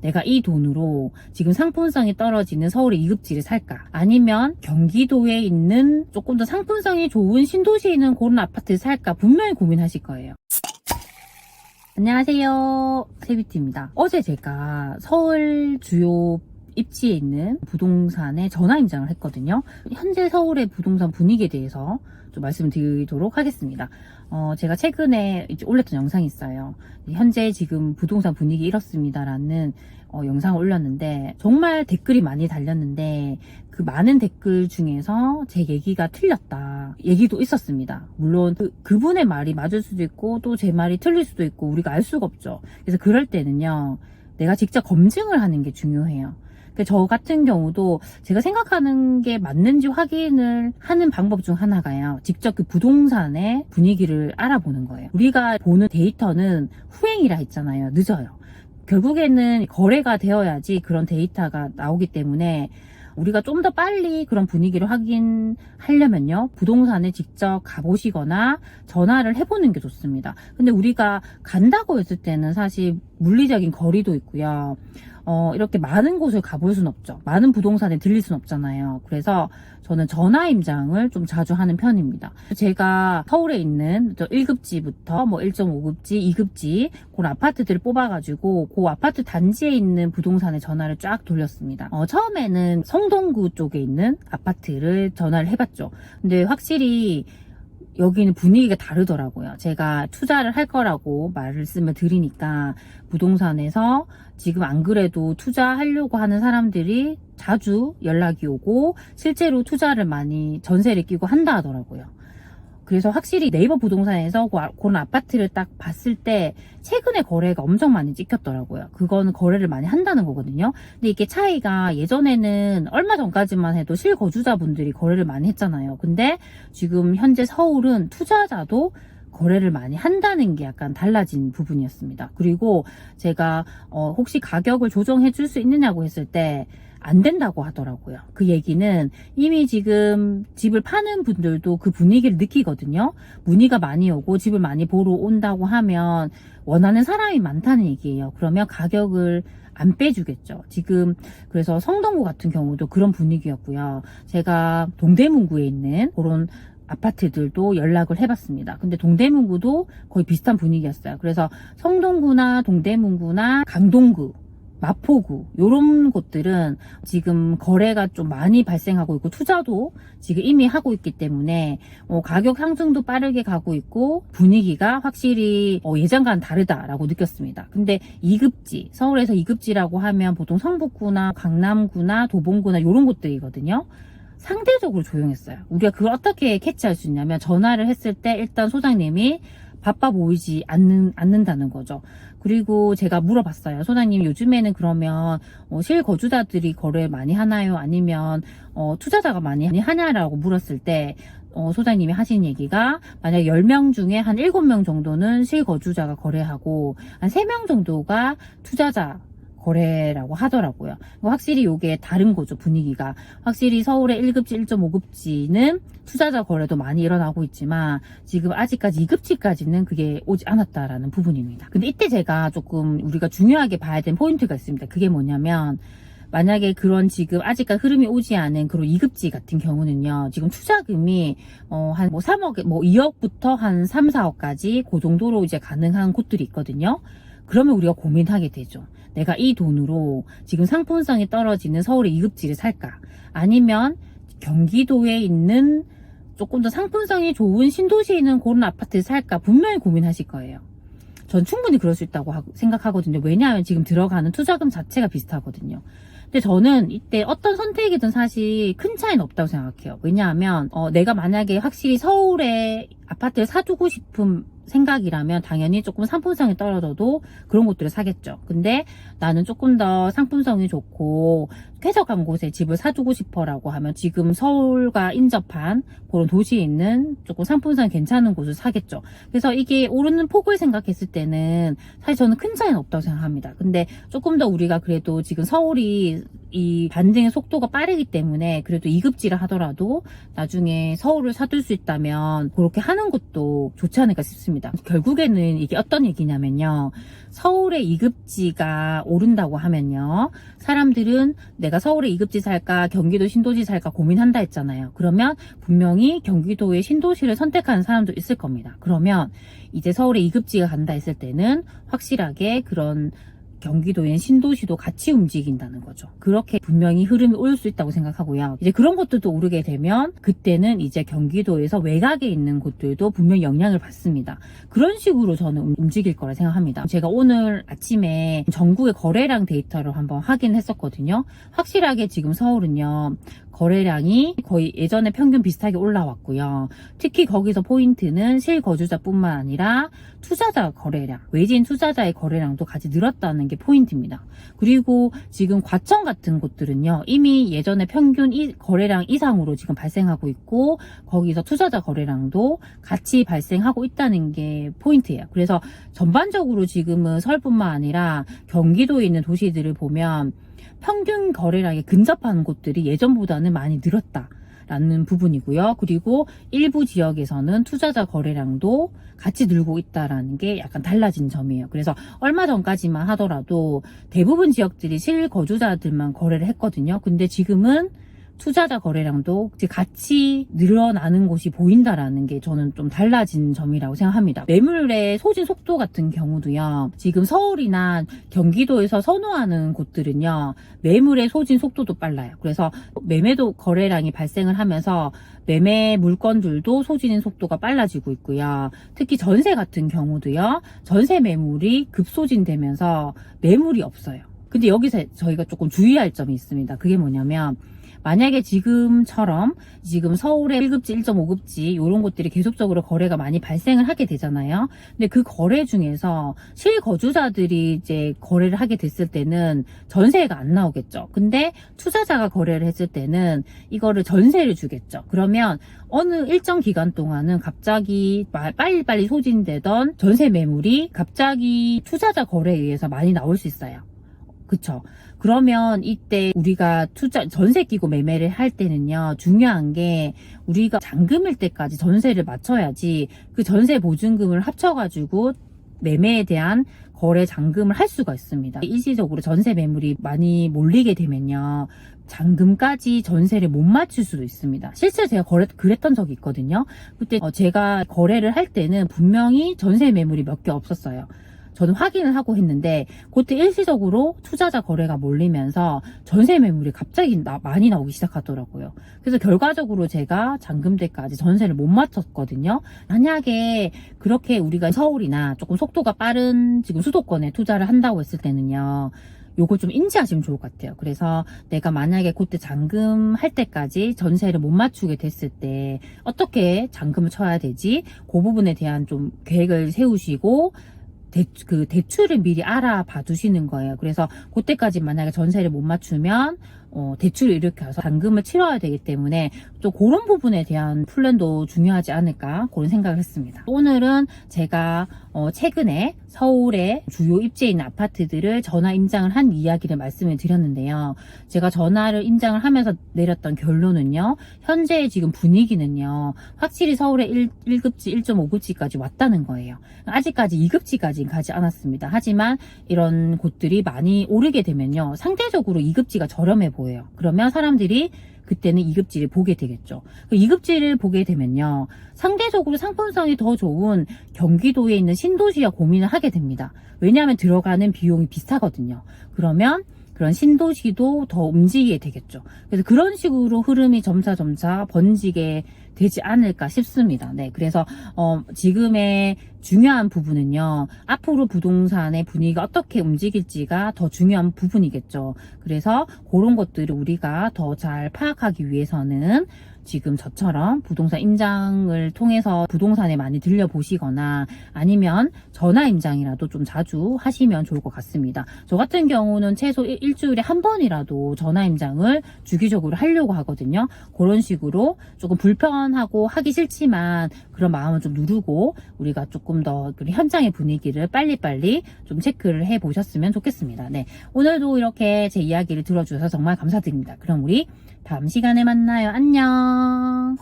내가 이 돈으로 지금 상품성이 떨어지는 서울의 이급지를 살까? 아니면 경기도에 있는 조금 더 상품성이 좋은 신도시에 있는 그런 아파트를 살까? 분명히 고민하실 거예요. 안녕하세요, 세비티입니다. 어제 제가 서울 주요 입지에 있는 부동산에 전화 임장을 했거든요. 현재 서울의 부동산 분위기에 대해서 좀 말씀드리도록 하겠습니다. 제가 최근에 이제 올렸던 영상이 있어요. 현재 지금 부동산 분위기 이렇습니다라는 영상을 올렸는데 정말 댓글이 많이 달렸는데 그 많은 댓글 중에서 제 얘기가 틀렸다 얘기도 있었습니다. 물론 그분의 말이 맞을 수도 있고 또 제 말이 틀릴 수도 있고 우리가 알 수가 없죠. 그래서 그럴 때는요, 내가 직접 검증을 하는 게 중요해요. 저 같은 경우도 제가 생각하는 게 맞는지 확인을 하는 방법 중 하나가요, 직접 그 부동산의 분위기를 알아보는 거예요. 우리가 보는 데이터는 후행이라 했잖아요. 늦어요. 결국에는 거래가 되어야지 그런 데이터가 나오기 때문에 우리가 좀 더 빨리 그런 분위기를 확인하려면요, 부동산에 직접 가보시거나 전화를 해보는 게 좋습니다. 근데 우리가 간다고 했을 때는 사실 물리적인 거리도 있고요, 이렇게 많은 곳을 가볼 순 없죠. 많은 부동산에 들릴 순 없잖아요. 그래서 저는 전화 임장을 좀 자주 하는 편입니다. 제가 서울에 있는 1급지부터 뭐 1.5급지, 2급지 그런 아파트들을 뽑아가지고 그 아파트 단지에 있는 부동산에 전화를 쫙 돌렸습니다. 처음에는 성동구 쪽에 있는 아파트를 전화를 해봤죠. 근데 확실히 여기는 분위기가 다르더라고요. 제가 투자를 할 거라고 말씀을 드리니까 부동산에서 지금 안 그래도 투자하려고 하는 사람들이 자주 연락이 오고 실제로 투자를 많이 전세를 끼고 한다 하더라고요. 그래서 확실히 네이버 부동산에서 그런 아파트를 딱 봤을 때 최근에 거래가 엄청 많이 찍혔더라고요. 그거는 거래를 많이 한다는 거거든요. 근데 이게 차이가, 예전에는 얼마 전까지만 해도 실거주자분들이 거래를 많이 했잖아요. 근데 지금 현재 서울은 투자자도 거래를 많이 한다는 게 약간 달라진 부분이었습니다. 그리고 제가 혹시 가격을 조정해 줄 수 있느냐고 했을 때 안 된다고 하더라고요. 그 얘기는 이미 지금 집을 파는 분들도 그 분위기를 느끼거든요. 문의가 많이 오고 집을 많이 보러 온다고 하면 원하는 사람이 많다는 얘기예요. 그러면 가격을 안 빼주겠죠. 지금 그래서 성동구 같은 경우도 그런 분위기였고요. 제가 동대문구에 있는 그런 아파트들도 연락을 해봤습니다. 근데 동대문구도 거의 비슷한 분위기였어요. 그래서 성동구나 동대문구나 강동구, 마포구 이런 곳들은 지금 거래가 좀 많이 발생하고 있고 투자도 지금 이미 하고 있기 때문에 가격 상승도 빠르게 가고 있고 분위기가 확실히 예전과는 다르다라고 느꼈습니다. 근데 2급지, 서울에서 2급지라고 하면 보통 성북구나 강남구나 도봉구나 이런 곳들이거든요. 상대적으로 조용했어요. 우리가 그걸 어떻게 캐치할 수 있냐면 전화를 했을 때 일단 소장님이 바빠 보이지 않는다는 거죠. 그리고 제가 물어봤어요. 소장님, 요즘에는 그러면 실거주자들이 거래 많이 하나요? 아니면 투자자가 많이 하냐라고 물었을 때 소장님이 하신 얘기가, 만약 10명 중에 한 7명 정도는 실거주자가 거래하고 한 3명 정도가 투자자 거래라고 하더라고요. 확실히 이게 다른 거죠, 분위기가. 확실히 서울의 1급지, 1.5급지는 투자자 거래도 많이 일어나고 있지만 지금 아직까지 2급지까지는 그게 오지 않았다라는 부분입니다. 근데 이때 제가 조금 우리가 중요하게 봐야 되는 포인트가 있습니다. 그게 뭐냐면, 만약에 그런 지금 아직까지 흐름이 오지 않은 그런 2급지 같은 경우는요, 지금 투자금이 한 3억, 2억부터 한 3, 4억까지 그 정도로 이제 가능한 곳들이 있거든요. 그러면 우리가 고민하게 되죠. 내가 이 돈으로 지금 상품성이 떨어지는 서울의 2급지를 살까? 아니면 경기도에 있는 조금 더 상품성이 좋은 신도시에 있는 그런 아파트를 살까? 분명히 고민하실 거예요. 전 충분히 그럴 수 있다고 생각하거든요. 왜냐하면 지금 들어가는 투자금 자체가 비슷하거든요. 근데 저는 이때 어떤 선택이든 사실 큰 차이는 없다고 생각해요. 왜냐하면 내가 만약에 확실히 서울에 아파트를 사두고 싶은 생각이라면 당연히 조금 상품성이 떨어져도 그런 곳들을 사겠죠. 근데 나는 조금 더 상품성이 좋고 쾌적한 곳에 집을 사두고 싶어라고 하면 지금 서울과 인접한 그런 도시에 있는 조금 상품성이 괜찮은 곳을 사겠죠. 그래서 이게 오르는 폭을 생각했을 때는 사실 저는 큰 차이는 없다고 생각합니다. 근데 조금 더 우리가 그래도 지금 서울이 이 반등의 속도가 빠르기 때문에 그래도 2급지를 하더라도 나중에 서울을 사둘 수 있다면 그렇게 하는 것도 좋지 않을까 싶습니다. 결국에는 이게 어떤 얘기냐면요. 서울의 2급지가 오른다고 하면요. 사람들은 내가 서울의 2급지 살까 경기도 신도시 살까 고민한다 했잖아요. 그러면 분명히 경기도의 신도시를 선택하는 사람도 있을 겁니다. 그러면 이제 서울의 2급지가 간다 했을 때는 확실하게 그런 경기도엔 신도시도 같이 움직인다는 거죠. 그렇게 분명히 흐름이 올 수 있다고 생각하고요. 이제 그런 곳들도 오르게 되면 그때는 이제 경기도에서 외곽에 있는 곳들도 분명히 영향을 받습니다. 그런 식으로 저는 움직일 거라 생각합니다. 제가 오늘 아침에 전국의 거래량 데이터를 한번 확인했었거든요. 확실하게 지금 서울은요. 거래량이 거의 예전에 평균 비슷하게 올라왔고요. 특히 거기서 포인트는 실거주자뿐만 아니라 투자자 거래량, 외진 투자자의 거래량도 같이 늘었다는 게 포인트입니다. 그리고 지금 과천 같은 곳들은요. 이미 예전에 평균 거래량 이상으로 지금 발생하고 있고 거기서 투자자 거래량도 같이 발생하고 있다는 게 포인트예요. 그래서 전반적으로 지금은 서울뿐만 아니라 경기도에 있는 도시들을 보면 평균 거래량에 근접하는 곳들이 예전보다는 많이 늘었다라는 부분이고요. 그리고 일부 지역에서는 투자자 거래량도 같이 늘고 있다라는 게 약간 달라진 점이에요. 그래서 얼마 전까지만 하더라도 대부분 지역들이 실거주자들만 거래를 했거든요. 근데 지금은 투자자 거래량도 같이 늘어나는 곳이 보인다라는 게 저는 좀 달라진 점이라고 생각합니다. 매물의 소진 속도 같은 경우도요. 지금 서울이나 경기도에서 선호하는 곳들은요. 매물의 소진 속도도 빨라요. 그래서 매매도 거래량이 발생을 하면서 매매 물건들도 소진 속도가 빨라지고 있고요. 특히 전세 같은 경우도요. 전세 매물이 급소진되면서 매물이 없어요. 근데 여기서 저희가 조금 주의할 점이 있습니다. 그게 뭐냐면 만약에 지금처럼 지금 서울의 1급지, 1.5급지 이런 곳들이 계속적으로 거래가 많이 발생을 하게 되잖아요. 근데 그 거래 중에서 실거주자들이 이제 거래를 하게 됐을 때는 전세가 안 나오겠죠. 근데 투자자가 거래를 했을 때는 이거를 전세를 주겠죠. 그러면 어느 일정 기간 동안은 갑자기 빨리빨리 소진되던 전세 매물이 갑자기 투자자 거래에 의해서 많이 나올 수 있어요. 그쵸. 그러면 이때 우리가 전세 끼고 매매를 할 때는요, 중요한 게 우리가 잔금일 때까지 전세를 맞춰야지 그 전세 보증금을 합쳐가지고 매매에 대한 거래 잔금을 할 수가 있습니다. 일시적으로 전세 매물이 많이 몰리게 되면요, 잔금까지 전세를 못 맞출 수도 있습니다. 실제 제가 그랬던 적이 있거든요. 그때 제가 거래를 할 때는 분명히 전세 매물이 몇 개 없었어요. 저는 확인을 하고 했는데 그때 일시적으로 투자자 거래가 몰리면서 전세 매물이 갑자기 많이 나오기 시작하더라고요. 그래서 결과적으로 제가 잔금 때까지 전세를 못 맞췄거든요. 만약에 그렇게 우리가 서울이나 조금 속도가 빠른 지금 수도권에 투자를 한다고 했을 때는요. 요걸 좀 인지하시면 좋을 것 같아요. 그래서 내가 만약에 그때 잔금할 때까지 전세를 못 맞추게 됐을 때 어떻게 잔금을 쳐야 되지? 그 부분에 대한 좀 계획을 세우시고 대출을 미리 알아봐 두시는 거예요. 그래서 그때까지 만약에 전세를 못 맞추면 대출을 일으켜서 잔금을 치러야 되기 때문에 또 그런 부분에 대한 플랜도 중요하지 않을까 그런 생각을 했습니다. 오늘은 제가 최근에 서울의 주요 입지에 있는 아파트들을 전화 임장을 한 이야기를 말씀을 드렸는데요. 제가 전화를 임장을 하면서 내렸던 결론은요. 현재 지금 분위기는요. 확실히 서울의 1급지, 1.5급지까지 왔다는 거예요. 아직까지 2급지까지 가지 않았습니다. 하지만 이런 곳들이 많이 오르게 되면요. 상대적으로 2급지가 저렴해 보여요. 그러면 사람들이 그때는 2급지를 보게 되겠죠. 2급지를 보게 되면요. 상대적으로 상품성이 더 좋은 경기도에 있는 신도시와 고민을 하게 됩니다. 왜냐하면 들어가는 비용이 비슷하거든요. 그러면 그런 신도시도 더 움직이게 되겠죠. 그래서 그런 식으로 흐름이 점차 번지게 되지 않을까 싶습니다. 네, 그래서 지금의 중요한 부분은요. 앞으로 부동산의 분위기가 어떻게 움직일지가 더 중요한 부분이겠죠. 그래서 그런 것들을 우리가 더 잘 파악하기 위해서는 지금 저처럼 부동산 임장을 통해서 부동산에 많이 들려보시거나 아니면 전화 임장이라도 좀 자주 하시면 좋을 것 같습니다. 저 같은 경우는 최소 일주일에 한 번이라도 전화 임장을 주기적으로 하려고 하거든요. 그런 식으로 조금 불편한 불편하고 하기 싫지만 그런 마음은 좀 누르고 우리가 조금 더 우리 현장의 분위기를 빨리빨리 좀 체크를 해 보셨으면 좋겠습니다. 네, 오늘도 이렇게 제 이야기를 들어주셔서 정말 감사드립니다. 그럼 우리 다음 시간에 만나요. 안녕.